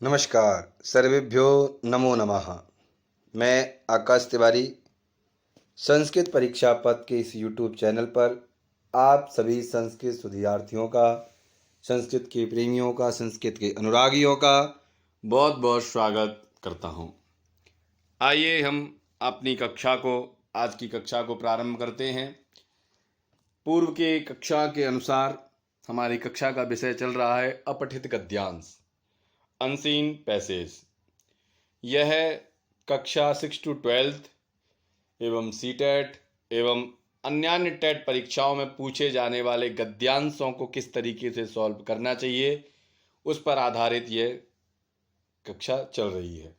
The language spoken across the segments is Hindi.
नमस्कार। सर्वेभ्यो नमो नमः। मैं आकाश तिवारी संस्कृत परीक्षा पथ के इस यूट्यूब चैनल पर आप सभी संस्कृत विद्यार्थियों का, संस्कृत के प्रेमियों का, संस्कृत के अनुरागियों का बहुत बहुत स्वागत करता हूँ। आइए हम अपनी आज की कक्षा को प्रारंभ करते हैं। पूर्व के कक्षा के अनुसार हमारी कक्षा का विषय चल रहा है अपठित गद्यांश, अनसीन पैसेज। यह कक्षा 6 to 12 एवं सीटेट एवं अन्य टेट परीक्षाओं में पूछे जाने वाले गद्यांशों को किस तरीके से सॉल्व करना चाहिए, उस पर आधारित यह कक्षा चल रही है।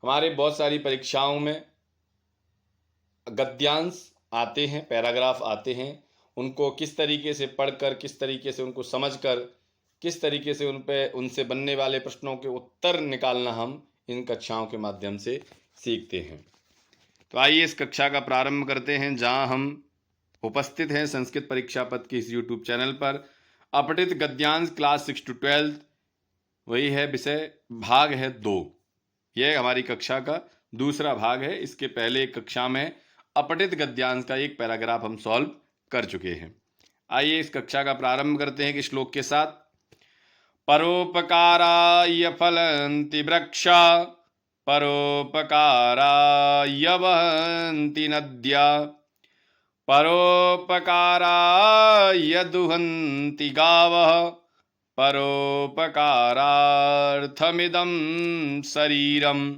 हमारे बहुत सारी परीक्षाओं में गद्यांश आते हैं, पैराग्राफ आते हैं। उनको किस तरीके से पढ़कर, किस तरीके से उनको समझकर, किस तरीके से उनसे बनने वाले प्रश्नों के उत्तर निकालना हम इन कक्षाओं के माध्यम से सीखते हैं। तो आइए इस कक्षा का प्रारंभ करते हैं, जहां हम उपस्थित हैं संस्कृत परीक्षा पथ के इस यूट्यूब चैनल पर। अपठित गद्यांश क्लास 6 to 12 वही है विषय, भाग है 2। यह हमारी कक्षा का दूसरा भाग है। इसके पहले एक कक्षा में अपठित गद्यांश का एक पैराग्राफ हम सॉल्व कर चुके हैं। आइए इस कक्षा का प्रारंभ करते हैं कि श्लोक के साथ। परोपकाराय फलन्ति वृक्षा, परोपकाराय वहन्ति नद्या, परोपकाराय दुहन्ति गावः, परोपकारार्थमिदं शरीरम।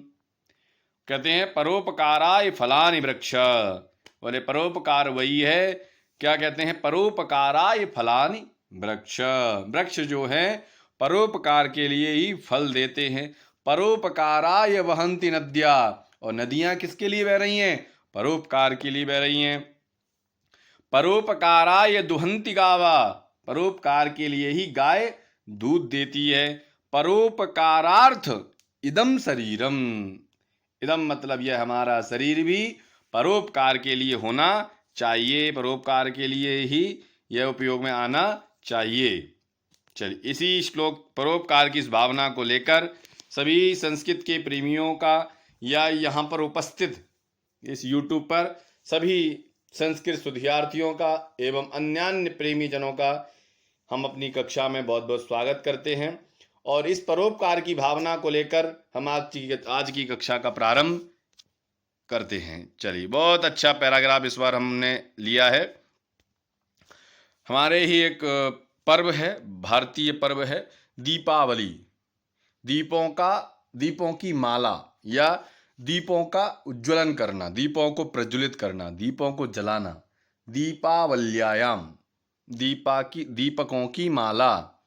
कहते हैं परोपकाराय फलानि वृक्ष। बोले परोपकार वही है, क्या कहते हैं, परोपकाराय फलानि वृक्ष। वृक्ष जो है परोपकार के लिए ही फल देते हैं। परोपकाराय वहन्ति नद्या, और नदियां किसके लिए बह रही हैं, परोपकार के लिए बह रही हैं। परोपकाराय दुहन्ति गावा, परोपकार के लिए ही गाय दूध देती है। परोपकारार्थ इदम शरीरम, इदम मतलब यह हमारा शरीर भी परोपकार के लिए होना चाहिए, परोपकार के लिए ही यह उपयोग में आना चाहिए। चलिए इसी श्लोक परोपकार की इस भावना को लेकर सभी संस्कृत के प्रेमियों का, या यहाँ पर उपस्थित इस यूट्यूब पर सभी संस्कृत विद्यार्थियों का एवं अन्य प्रेमी जनों का हम अपनी कक्षा में बहुत बहुत स्वागत करते हैं। और इस परोपकार की भावना को लेकर हम आज की कक्षा का प्रारंभ करते हैं। चलिए बहुत अच्छा पैराग्राफ इस बार हमने लिया है। हमारे ही एक पर्व है, भारतीय पर्व है दीपावली। दीपों की माला या दीपों का उज्ज्वलन करना, दीपों को प्रज्वलित करना, दीपों को जलाना। दीपावल्यायाम, दीपकों की माला,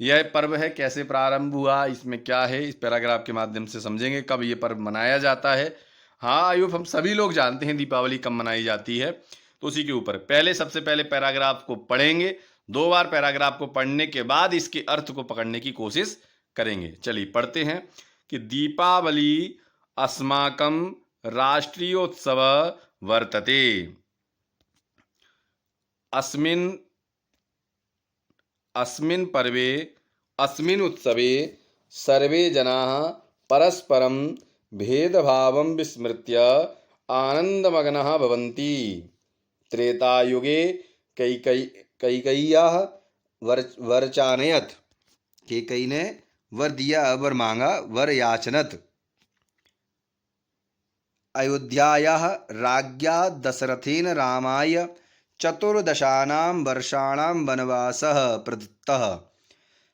यह पर्व है। कैसे प्रारंभ हुआ, इसमें क्या है, इस पैराग्राफ के माध्यम से समझेंगे। कब यह पर्व मनाया जाता है, हाँ आयुब हम सभी लोग जानते हैं दीपावली कब मनाई जाती है, तो उसी के ऊपर सबसे पहले पैराग्राफ को पढ़ेंगे। 2 बार पैराग्राफ को पढ़ने के बाद इसके अर्थ को पकड़ने की कोशिश करेंगे। चलिए पढ़ते हैं कि दीपावली अस्माकं राष्ट्रीयोत्सव वर्तते। अस्मिन् पर्वे अस्मिन् उत्सवे सर्वे जनाः परस्परं भेदभावं विस्मृत्य आनन्दमग्नाः भवन्ति। त्रेतायुगे कैकेय्याः वरचानयत्, कैकेयी ने वर दिया, वर मांगा, वर याचनत। अयोध्यायाः राज्ञा दशरथेन रामाय 14 वर्षाणां वनवासः प्रदत्तः।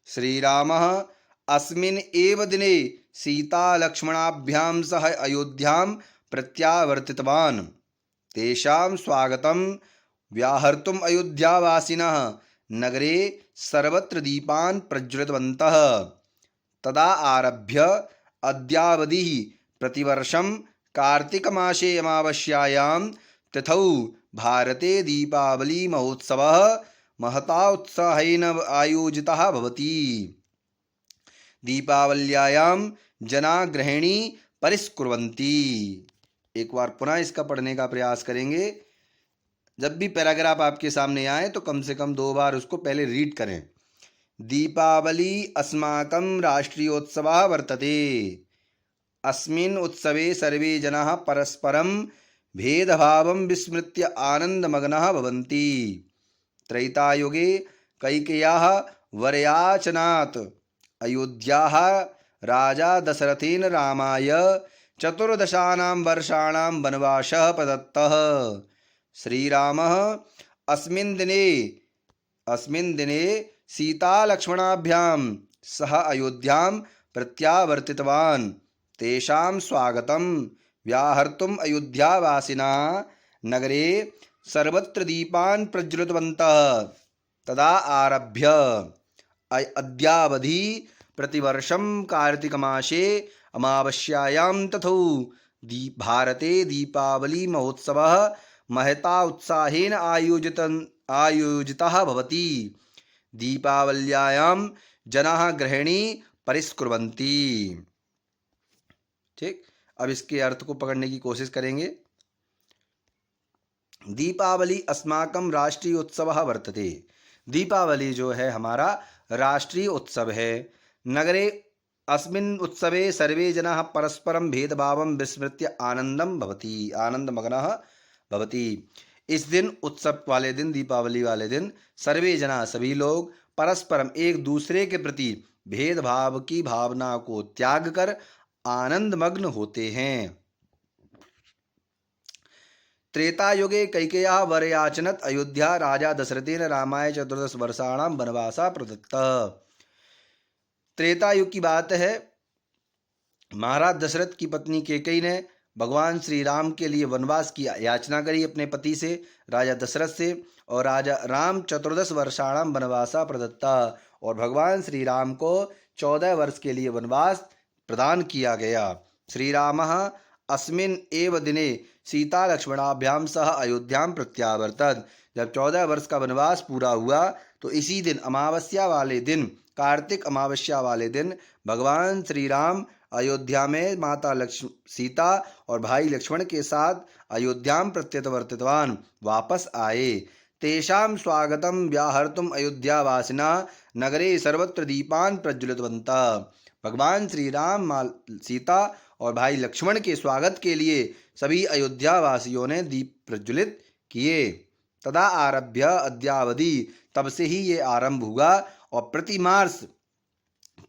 श्रीरामः अस्मिन् एव दिने सीतालक्ष्मणाभ्यां सह अयोध्यां प्रत्यावर्तितवान्। तेषां स्वागतं व्याहर्तुम् अयोध्यावासिनः नगरे सर्वत्र दीपान् प्रज्वलितवन्तः। तदा आरभ्य अद्यावधि प्रतिवर्षं कार्तिकमासे अमावास्यायां तिथौ भारते दीपावली महोत्सवः महता उत्साहेन आयोजितः भवति। दीपावल्यायां जना गृहिणी परिष्कुर्वन्ति। एक बार पुनः इसका पढ़ने का प्रयास करेंगे। जब भी पैराग्राफ आपके सामने आए तो कम से कम 2 बार उसको पहले रीड करें। दीपावली अस्माकं राष्ट्रियोत्सवः वर्तते। अस्मिन् उत्सवे सर्वे जनाः परस्परं भेदभावं विस्मृत्य आनन्दमग्नाः भवन्ति। त्रेतायुगे कैकेय्याः वरयाचनात् अयोध्याः राजा दशरथेन रामाय 14 वर्षाणां वनवासः प्रदत्तः। श्रीरामः अस्मिन् दिने सीतालक्ष्मणाभ्यां सह अयोध्यां प्रत्यावर्तितवान्। तेषां स्वागतं व्याहर्तुम् अयोध्यावासिनः नगरे सर्वत्र दीपान् प्रज्वलितवन्तः। तदा आरभ्य अद्यावधि प्रतिवर्षं कार्तिकमासे अमावास्यायां तथो भारते दीपावली महोत्सवः महता उत्साहेन आयोजितः भवति। दीपावल्यायां जनाः गृहिणी परिष्कुर्वन्ति। ठीक, अब इसके अर्थ को पकड़ने की कोशिश करेंगे। दीपावली अस्माकं राष्ट्रीय उत्सवः वर्तते। दीपावली जो है हमारा राष्ट्रीय उत्सव है। नगरे अस्मिन् उत्सवे सर्वे जनाः परस्परं भेदभावं विस्मृत्य आनन्दमग्नः भवति। इस दिन, उत्सव वाले दिन, दीपावली वाले दिन, सर्वे जना सभी लोग परस्परम एक दूसरे के प्रति भेदभाव की भावना को त्याग कर आनंदमग्न होते हैं। त्रेतायुगे कैकेय्याः वरयाचनत् अयोध्या राजा दशरथेन रामाय 14 वर्षाणां वनवासः प्रदत्तः। त्रेतायुग की बात है। महाराज दशरथ की पत्नी कैकेयी ने भगवान श्री राम के लिए वनवास की याचना करी अपने पति से, राजा दशरथ से, और राजा राम 14 वर्षाणां वनवासा प्रदत्ता, और भगवान श्री राम को 14 वर्ष के लिए वनवास प्रदान किया गया। श्री रामः अस्मिन् एव दिने सीता लक्ष्मणाभ्याम सह अयोध्यां प्रत्यावर्तत। जब 14 वर्ष का वनवास पूरा हुआ तो इसी दिन, अमावस्या वाले दिन, कार्तिक अमावस्या वाले दिन, भगवान श्री राम अयोध्या में माता सीता और भाई लक्ष्मण के साथ अयोध्यां प्रत्यावर्तितवान् वापस आए। तेषां स्वागतं व्याहर्तुम् अयोध्यावासिनः नगरे सर्वत्र दीपान् प्रज्वलितवन्तः। भगवान श्री राम, सीता और भाई लक्ष्मण के स्वागत के लिए सभी अयोध्यावासियों ने दीप प्रज्वलित किए। तदा आरभ्य अद्यावधि, तब से ही ये आरंभ हुआ, और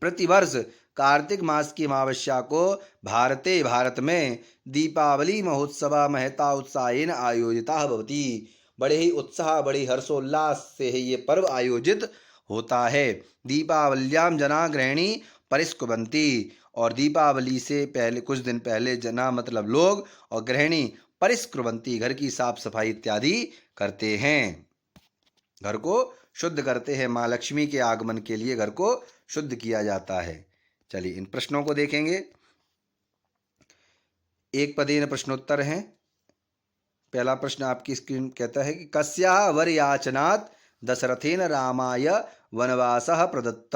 प्रतिवर्ष कार्तिक मास की अमावस्या को भारत में दीपावली महोत्सव महता उत्साहेन आयोजितः भवति। बड़े ही उत्साह, बड़े हर्षोल्लास से ये पर्व आयोजित होता है। दीपावल्यां जना गृहिणी परिष्कुर्वन्ति, और दीपावली से पहले, कुछ दिन पहले, जना मतलब लोग, और गृहिणी परिष्कुर्वन्ति, घर की साफ सफाई इत्यादि करते हैं, घर को शुद्ध करते हैं। माँ लक्ष्मी के आगमन के लिए घर को शुद्ध किया जाता है। चलिए इन प्रश्नों को देखेंगे। एक पदेन प्रश्नोत्तर हैं। पहला प्रश्न आपकी स्क्रीन कहता है कि कस्याः वरयाचनात् दशरथेन रामाय वनवासः प्रदत्त।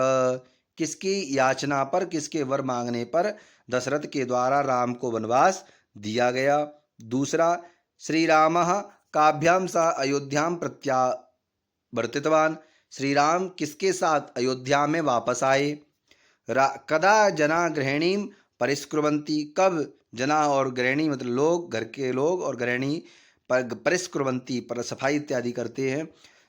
किसकी याचना पर, किसके वर मांगने पर दशरथ के द्वारा राम को वनवास दिया गया। दूसरा, श्री रामः काभ्यां सह अयोध्यां प्रत्यावर्तितवान्। श्री राम किसके साथ अयोध्या में वापस आए। कदा जना गृहिणीं परिष्कुर्वन्ति, कब जना और गृहिणी मतलब लोग, घर के लोग और गृहिणी परिष्कुर्वन्ति, पर सफाई इत्यादि करते हैं।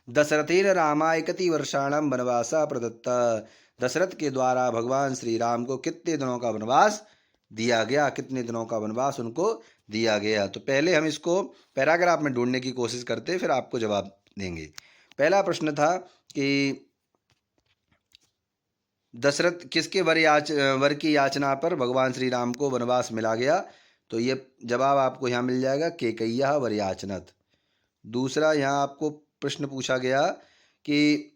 दशरथेन रामाय कति वर्षाणां वनवासः प्रदत्तः। दशरथ के द्वारा भगवान श्री राम को कितने दिनों का वनवास दिया गया, कितने दिनों का वनवास उनको दिया गया। तो पहले हम इसको पैराग्राफ में ढूंढने की कोशिश करते, फिर आपको जवाब देंगे। पहला प्रश्न था कि दशरथ किसके वर की याचना पर भगवान श्री राम को वनवास मिला गया। तो ये जवाब आपको यहाँ मिल जाएगा, कैकेय्याः वरयाचनत्। दूसरा, यहाँ आपको प्रश्न पूछा गया कि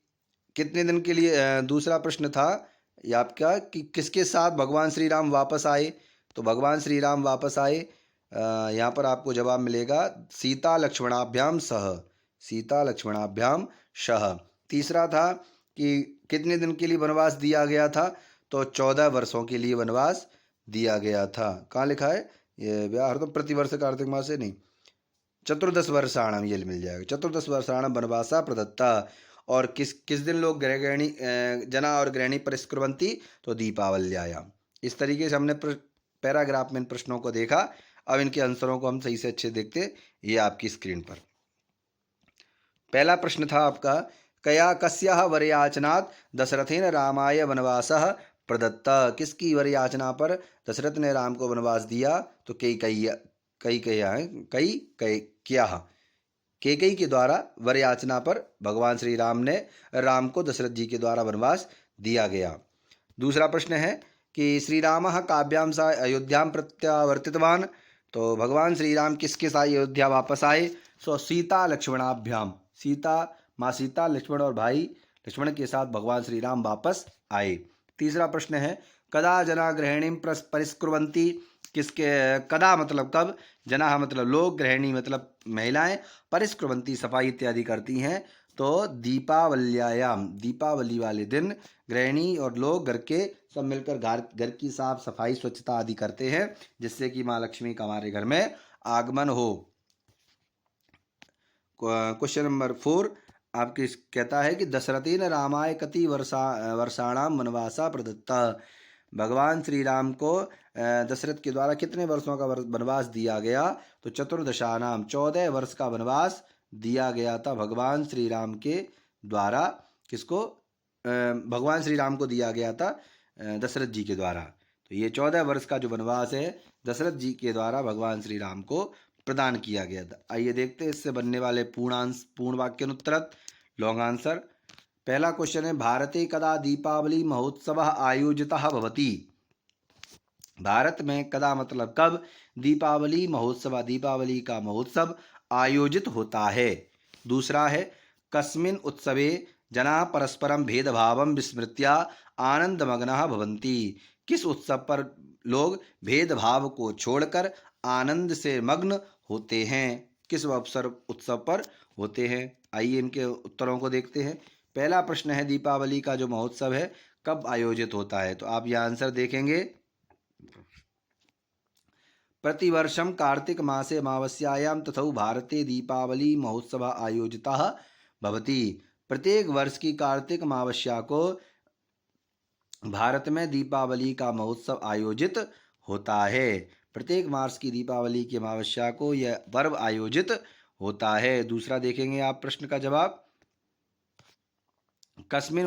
कितने दिन के लिए, दूसरा प्रश्न था ये आपका कि किसके साथ भगवान श्री राम वापस आए। तो भगवान श्री राम वापस आए, यहाँ पर आपको जवाब मिलेगा सीता लक्ष्मणाभ्याम सह, सीता लक्ष्मणाभ्याम सह। तीसरा था कि कितने दिन के लिए वनवास दिया गया था। तो 14 वर्षों के लिए वनवास दिया गया था। कहाँ लिखा है ये, व्याहर्तुं प्रतिवर्ष कार्तिक मास से नहीं, 14 वर्षाणाम, ये मिल जाएगा, 14 वर्षाणाम वनवासा प्रदत्ता। और किस किस दिन लोग गृहिणी जना और गृहिणी परिष्कुर्वन्ति, तो दीपावल्यायाम। इस तरीके से हमने पैराग्राफ में इन प्रश्नों को देखा। अब इनके आंसरों को हम सही से अच्छे देखते। ये आपकी स्क्रीन पर पहला प्रश्न था आपका, कया कस्याः वरयाचनात् दशरथेन रामाय वनवासः प्रदत्त। किसकी वरयाचना पर दशरथ ने राम को वनवास दिया, तो कैकेयी के द्वारा वरयाचना पर भगवान श्री राम ने राम को दशरथ जी के द्वारा वनवास दिया गया। दूसरा प्रश्न है कि श्री रामः काव्यां सा अयोध्यां प्रत्यावर्तितवान्, तो भगवान श्री राम किसके साथ अयोध्या वापस आए, सो सीता लक्ष्मणाभ्याम, माँ सीता लक्ष्मण और भाई लक्ष्मण के साथ भगवान श्री राम वापस आए। तीसरा प्रश्न है, कदा जना गृहिणीं परिष्कुर्वन्ति, किसके, कदा मतलब कब, जना मतलब लोग, गृहिणी मतलब महिलाएं, परिष्कुर्वन्ति सफाई इत्यादि करती हैं, तो दीपावल्यायाम, दीपावली वाले दिन गृहिणी और लोग घर के सब मिलकर घर की साफ सफाई स्वच्छता आदि करते हैं, जिससे कि माँ लक्ष्मी का हमारे घर में आगमन हो। क्वेश्चन नंबर 4 आपकी कहता है कि दशरथेन रामाय कति वर्षाणाम वनवासा प्रदत्ता। भगवान श्री राम को दशरथ के द्वारा कितने वर्षों का वनवास दिया गया, तो चतुर्दशानाम, 14 वर्ष का वनवास दिया गया था भगवान श्री राम के द्वारा। किसको, भगवान श्री राम को दिया गया था दशरथ जी के द्वारा। तो ये 14 वर्ष का जो वनवास है दशरथ जी के द्वारा भगवान श्री राम को प्रदान किया गया था। आइए देखते हैं इससे बनने वाले पूर्ण वाक्यानुत्तर, लॉन्ग आंसर। पहला क्वेश्चन है, भारते कदा दीपावली महोत्सवः आयोजितः भवति। भारत में कदा मतलब कब दीपावली महोत्सव, दीपावली का महोत्सव आयोजित होता है। दूसरा है, कस्मिन् उत्सवे जना परस्परम भेदभावं विस्मृत्य आनंदमग्नः भवन्ति। किस उत्सव पर लोग भेदभाव को छोड़कर आनंद से मग्न होते हैं, किस उत्सव पर होते हैं। आइए इनके उत्तरों को देखते हैं। पहला प्रश्न है, दीपावली का जो महोत्सव है कब आयोजित होता है, तो आप यह आंसर देखेंगे, प्रतिवर्षम कार्तिक मासे अमावस्यायां तथौ भारते दीपावली महोत्सव आयोजितः भवति। प्रत्येक वर्ष की कार्तिक अमावस्या को भारत में दीपावली का महोत्सव आयोजित होता है। प्रत्येक मार्च की दीपावली की अमावस्या को यह पर्व आयोजित होता है। दूसरा देखेंगे आप प्रश्न का जवाब, कस्मिन्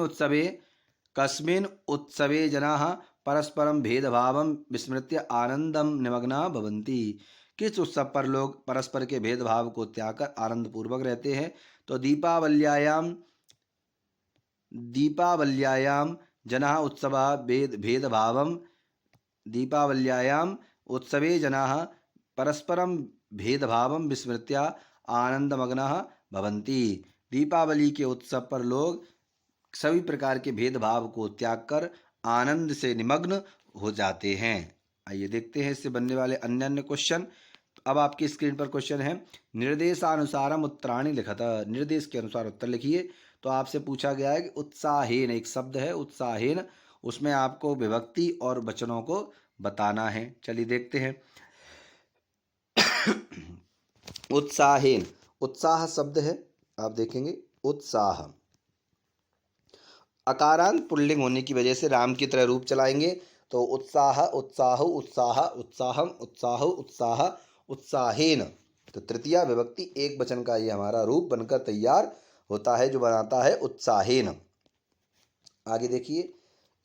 उत्सवे जनाः परस्परम भेदभावं विस्मृत्य आनंदम निमग्ना भवन्ति। किस उत्सव पर लोग परस्पर के भेदभाव को त्याग कर आनंद पूर्वक रहते हैं, तो दीपावल्यायाम जनाः उत्सवः भेदभावं, दीपावल्यायाम उत्सवे जनाः परस्परम भेदभावं विस्मृत्य आनंदमग्नः भवन्ति। दीपावली के उत्सव पर लोग सभी प्रकार के भेदभाव को त्याग कर आनंद से निमग्न हो जाते हैं। आइए देखते हैं इससे बनने वाले अन्य क्वेश्चन। अब आपकी स्क्रीन पर क्वेश्चन है, निर्देशानुसारम उत्तराणि लिखत। निर्देश के अनुसार उत्तर लिखिए। तो आपसे पूछा गया है कि उत्साहेन, एक शब्द है उत्साहेन, उसमें आपको विभक्ति और वचनों को बताना है। चलिए देखते हैं। उत्साहेन, उत्साह शब्द है, आप देखेंगे उत्साह, अकारांत पुल्लिंग होने की वजह से राम की तरह रूप चलाएंगे, तो उत्साह, उत्साह, उत्साह, उत्साहम, उत्साह, उत्साह, उत्साहेन। तो तृतीया विभक्ति एक वचन का ये हमारा रूप बनकर तैयार होता है, जो बनाता है उत्साहेन। आगे देखिए,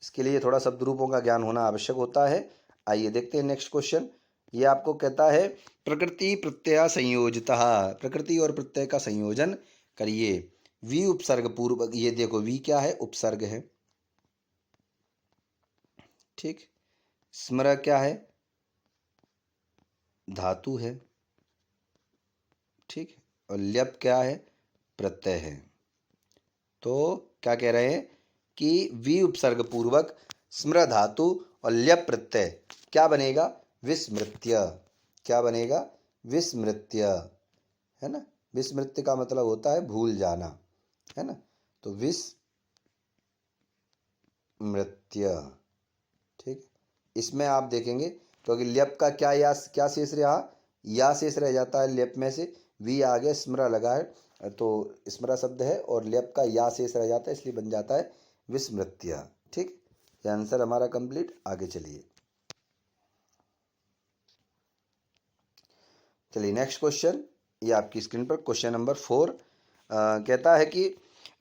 इसके लिए थोड़ा शब्द रूपों का ज्ञान होना आवश्यक होता है। आइए देखते हैं नेक्स्ट क्वेश्चन। ये आपको कहता है, प्रकृति प्रत्यय संयोजितः। प्रकृति और प्रत्यय का संयोजन करिए। वी उपसर्ग पूर्वक, ये देखो वी क्या है, उपसर्ग है, ठीक। स्मर क्या है, धातु है, ठीक। और ल्यप क्या है, प्रत्यय है। तो क्या कह रहे हैं कि वी उपसर्ग पूर्वक स्मर धातु और ल्यप प्रत्यय क्या बनेगा, विस्मृत्य। क्या बनेगा, विस्मृत्य, है ना। विस्मृत्य का मतलब होता है भूल जाना, है ना। तो विस्मृत्य, ठीक। इसमें आप देखेंगे क्योंकि ल्यप का क्या शेष रहा, या शेष रह जाता है ल्यप में से, वी आ गया, स्मरा लगा है तो स्मरा शब्द है और लेप का या शेष रह जाता है, इसलिए बन जाता है विस्मृत्य। ठीक, ये आंसर हमारा कंप्लीट। आगे चलिए नेक्स्ट क्वेश्चन, ये आपकी स्क्रीन पर क्वेश्चन नंबर 4 कहता है कि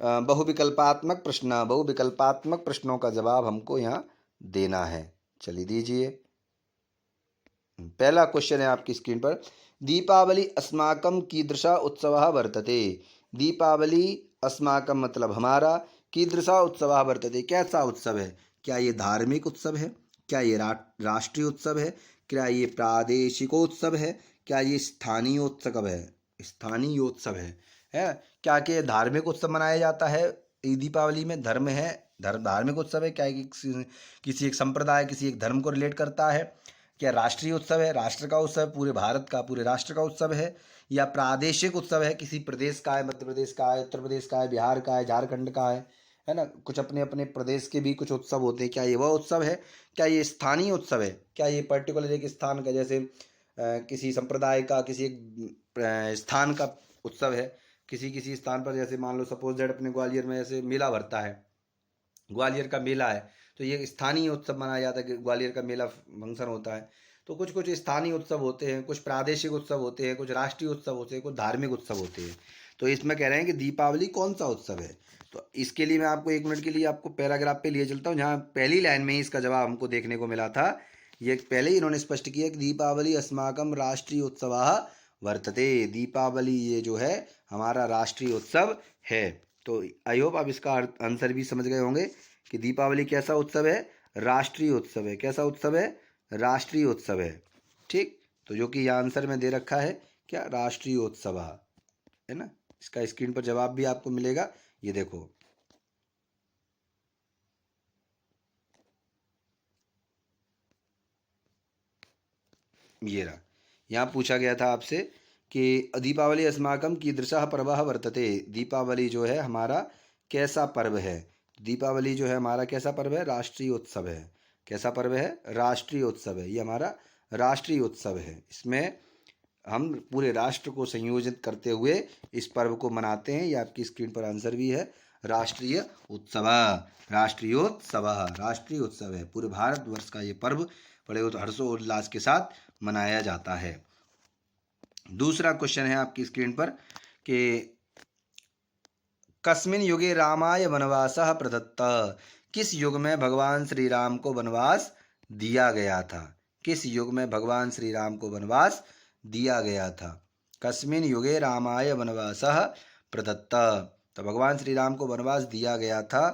बहुविकल्पात्मक प्रश्नों का जवाब हमको यहाँ देना है। चलिए दीजिए। पहला क्वेश्चन है आपकी स्क्रीन पर, दीपावली अस्माकं कीदृशः उत्सवः वर्तते। दीपावली अस्माकं मतलब हमारा, कीदृशः उत्सवः वर्तते कैसा उत्सव है। क्या ये धार्मिक उत्सव है, क्या ये राष्ट्रीय उत्सव है, क्या ये प्रादेशिकोत्सव है, क्या ये स्थानीयोत्सव है, स्थानीयोत्सव है क्या कि धार्मिक उत्सव मनाया जाता है दीपावली में, धर्म है, धार्मिक उत्सव है, क्या ये किसी एक संप्रदाय, किसी एक धर्म को रिलेट करता है, क्या राष्ट्रीय उत्सव है, राष्ट्र का उत्सव, पूरे भारत का, पूरे राष्ट्र का उत्सव है, या प्रादेशिक उत्सव है, किसी प्रदेश का है, मध्य प्रदेश का है, उत्तर प्रदेश का है, बिहार का है, झारखंड का है ना, कुछ अपने अपने प्रदेश के भी कुछ उत्सव होते हैं, क्या ये वह उत्सव है, क्या ये स्थानीय उत्सव है, क्या ये पर्टिकुलर एक स्थान का, जैसे किसी संप्रदाय का, किसी एक स्थान का उत्सव है, किसी स्थान पर, जैसे मान लो सपोज दैट अपने ग्वालियर में जैसे मेला भरता है, ग्वालियर का मेला है, तो ये स्थानीय उत्सव मनाया जाता है कि ग्वालियर का मेला फंक्शन होता है। तो कुछ कुछ स्थानीय उत्सव होते हैं, कुछ प्रादेशिक उत्सव होते हैं, कुछ राष्ट्रीय उत्सव होते हैं, कुछ धार्मिक उत्सव होते हैं। तो इसमें कह रहे हैं कि दीपावली कौन सा उत्सव है। तो इसके लिए मैं आपको 1 मिनट के लिए आपको पैराग्राफ पे लिए चलता हूँ, जहाँ पहली लाइन में ही इसका जवाब हमको देखने को मिला था। ये पहले ही इन्होंने स्पष्ट किया कि दीपावली अस्माकं राष्ट्रीय उत्सवः वर्तते। दीपावली ये जो है हमारा राष्ट्रीय उत्सव है। तो आई होप आप इसका आंसर भी समझ गए होंगे कि दीपावली कैसा उत्सव है, राष्ट्रीय उत्सव है। कैसा उत्सव है, राष्ट्रीय उत्सव है। ठीक, तो जो कि यह आंसर में दे रखा है क्या, राष्ट्रीय उत्सव है ना। इसका स्क्रीन पर जवाब भी आपको मिलेगा, ये देखो। ये रहा, यहाँ पूछा गया था आपसे कि दीपावली अस्माकं कीदृशः पर्वः वर्तते। दीपावली जो है हमारा कैसा पर्व है। दीपावली जो है हमारा कैसा पर्व है, राष्ट्रीय उत्सव है। कैसा पर्व है, राष्ट्रीय उत्सव है। ये हमारा राष्ट्रीय उत्सव है। इसमें हम पूरे राष्ट्र को संयोजित करते हुए इस पर्व को मनाते हैं। ये आपकी स्क्रीन पर आंसर भी है, राष्ट्रीय उत्सव। राष्ट्रीयोत्सव, राष्ट्रीय उत्सव है। पूरे भारतवर्ष का ये पर्व बड़े हर्षोल्लास के साथ मनाया जाता है। दूसरा क्वेश्चन है आपकी स्क्रीन पर कि कस्मिन् युगे रामाय वनवासः प्रदत्तः। किस युग में भगवान श्री राम को वनवास दिया गया था। किस युग में भगवान श्री राम को वनवास दिया गया था। कस्मिन् युगे रामाय वनवासः प्रदत्तः। तो भगवान श्री राम को वनवास दिया गया था,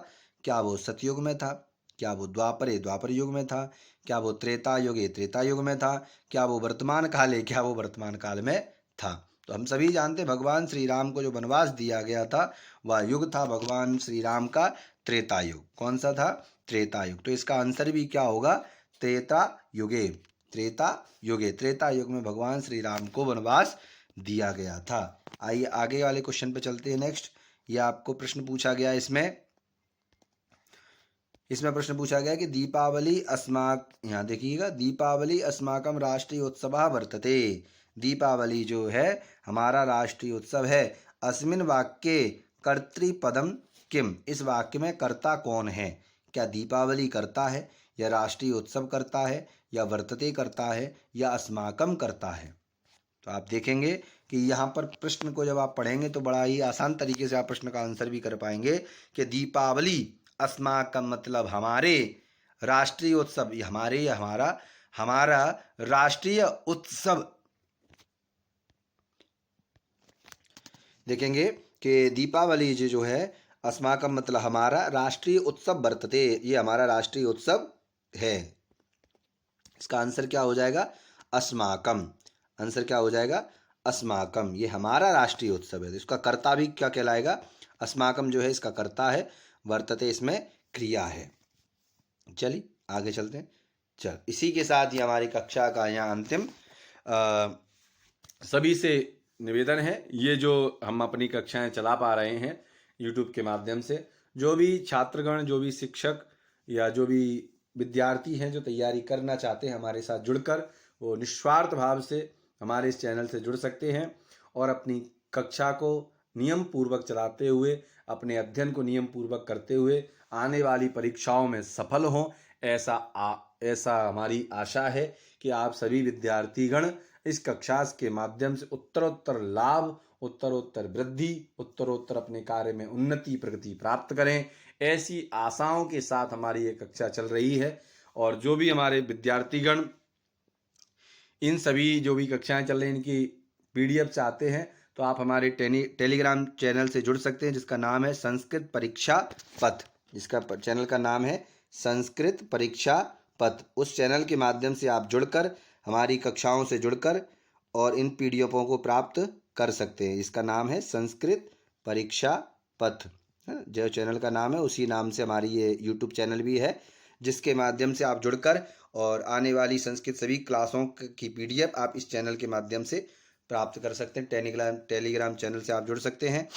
क्या वो सतयुग में था, क्या वो द्वापर युग में था, क्या वो त्रेता युग में था, क्या वो वर्तमान काल है, क्या वो वर्तमान काल में था। तो हम सभी जानते हैं भगवान श्री राम को जो वनवास दिया गया था वह युग था भगवान श्री राम का त्रेता युग। कौन सा था, त्रेता युग। तो इसका आंसर भी क्या होगा, त्रेता युगे। त्रेता युगे, त्रेता युग में भगवान श्री राम को वनवास दिया गया था। आइए आगे वाले क्वेश्चन पे चलते हैं। नेक्स्ट, ये आपको प्रश्न पूछा गया, इसमें प्रश्न पूछा गया कि दीपावली यहाँ देखिएगा, दीपावली अस्माकं राष्ट्रीय उत्सवः वर्तते। दीपावली जो है हमारा राष्ट्रीय उत्सव है। अस्मिन् वाक्ये कर्तृपदम किम। इस वाक्य में कर्ता कौन है। क्या दीपावली करता है, या राष्ट्रीय उत्सव करता है, या वर्तते करता है, या अस्माकं करता है। तो आप देखेंगे कि यहाँ पर प्रश्न को जब आप पढ़ेंगे तो बड़ा ही आसान तरीके से आप प्रश्न का आंसर भी कर पाएंगे कि दीपावली अस्माकं मतलब हमारे, राष्ट्रीय उत्सव हमारे, हमारा राष्ट्रीय उत्सव। देखेंगे कि दीपावली जो है अस्माकं मतलब हमारा राष्ट्रीय उत्सव वर्तते, ये हमारा राष्ट्रीय उत्सव है। इसका आंसर क्या हो जाएगा, अस्माकं। आंसर क्या हो जाएगा, अस्माकं। ये हमारा राष्ट्रीय उत्सव है। तो इसका कर्ता भी क्या कहलाएगा, अस्माकं जो है इसका कर्ता है, वर्तते इसमें क्रिया है। चलिए आगे चलते हैं। चल, इसी के साथ ही हमारी कक्षा का यहाँ अंतिम सभी से निवेदन है, ये जो हम अपनी कक्षाएं चला पा रहे हैं YouTube के माध्यम से, जो भी छात्रगण, जो भी शिक्षक या जो भी विद्यार्थी हैं जो तैयारी करना चाहते हैं हमारे साथ जुड़कर, वो निस्वार्थ भाव से हमारे इस चैनल से जुड़ सकते हैं और अपनी कक्षा को नियम पूर्वक चलाते हुए, अपने अध्ययन को नियम पूर्वक करते हुए आने वाली परीक्षाओं में सफल हों, ऐसा हमारी आशा है कि आप सभी विद्यार्थीगण इस कक्षा के माध्यम से उत्तरोत्तर लाभ, उत्तरोत्तर वृद्धि, उत्तरोत्तर अपने कार्य में उन्नति प्रगति प्राप्त करें। ऐसी आशाओं के साथ हमारी ये कक्षा चल रही है। और जो भी हमारे विद्यार्थीगण इन सभी जो भी कक्षाएं चल रही हैं इनकी PDF चाहते हैं तो आप हमारे टेलीग्राम चैनल से जुड़ सकते हैं, जिसका नाम है संस्कृत परीक्षा पथ। जिसका चैनल का नाम है संस्कृत परीक्षा पथ। उस चैनल के माध्यम से आप जुड़कर हमारी कक्षाओं से जुड़कर और इन PDFों को प्राप्त कर सकते हैं। इसका नाम है संस्कृत परीक्षा पथ। जो चैनल का नाम है उसी नाम से हमारी ये YouTube चैनल भी है, जिसके माध्यम से आप जुड़कर और आने वाली संस्कृत सभी क्लासों की PDF आप इस चैनल के माध्यम से प्राप्त कर सकते हैं। टेलीग्राम चैनल से आप जुड़ सकते हैं।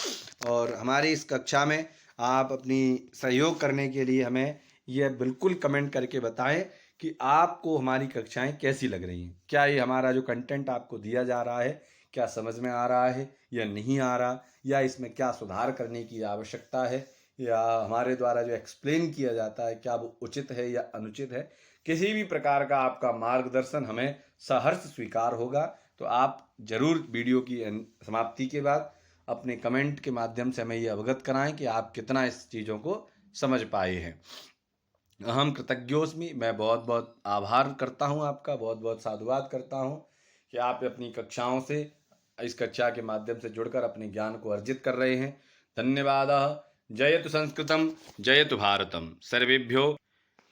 और हमारी इस कक्षा में आप अपनी सहयोग करने के लिए हमें यह बिल्कुल कमेंट करके बताएं कि आपको हमारी कक्षाएं कैसी लग रही हैं। क्या ये हमारा जो कंटेंट आपको दिया जा रहा है क्या समझ में आ रहा है या नहीं आ रहा, या इसमें क्या सुधार करने की आवश्यकता है, या हमारे द्वारा जो एक्सप्लेन किया जाता है क्या वो उचित है या अनुचित है। किसी भी प्रकार का आपका मार्गदर्शन हमें सहर्ष स्वीकार होगा। तो आप जरूर वीडियो की समाप्ति के बाद अपने कमेंट के माध्यम से हमें ये अवगत कराएं कि आप कितना इस चीज़ों को समझ पाए हैं। अहम कृतज्ञोस्मि, मैं बहुत बहुत आभार करता हूँ आपका, बहुत बहुत साधुवाद करता हूँ कि आप अपनी कक्षाओं से इस कक्षा के माध्यम से जुड़कर अपने ज्ञान को अर्जित कर रहे हैं। धन्यवादः। जयतु संस्कृतं जयतु भारतम सर्वेभ्यो,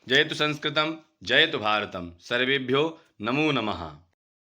जयतु संस्कृतं जयतु भारतम सर्वेभ्यो नमो नमः।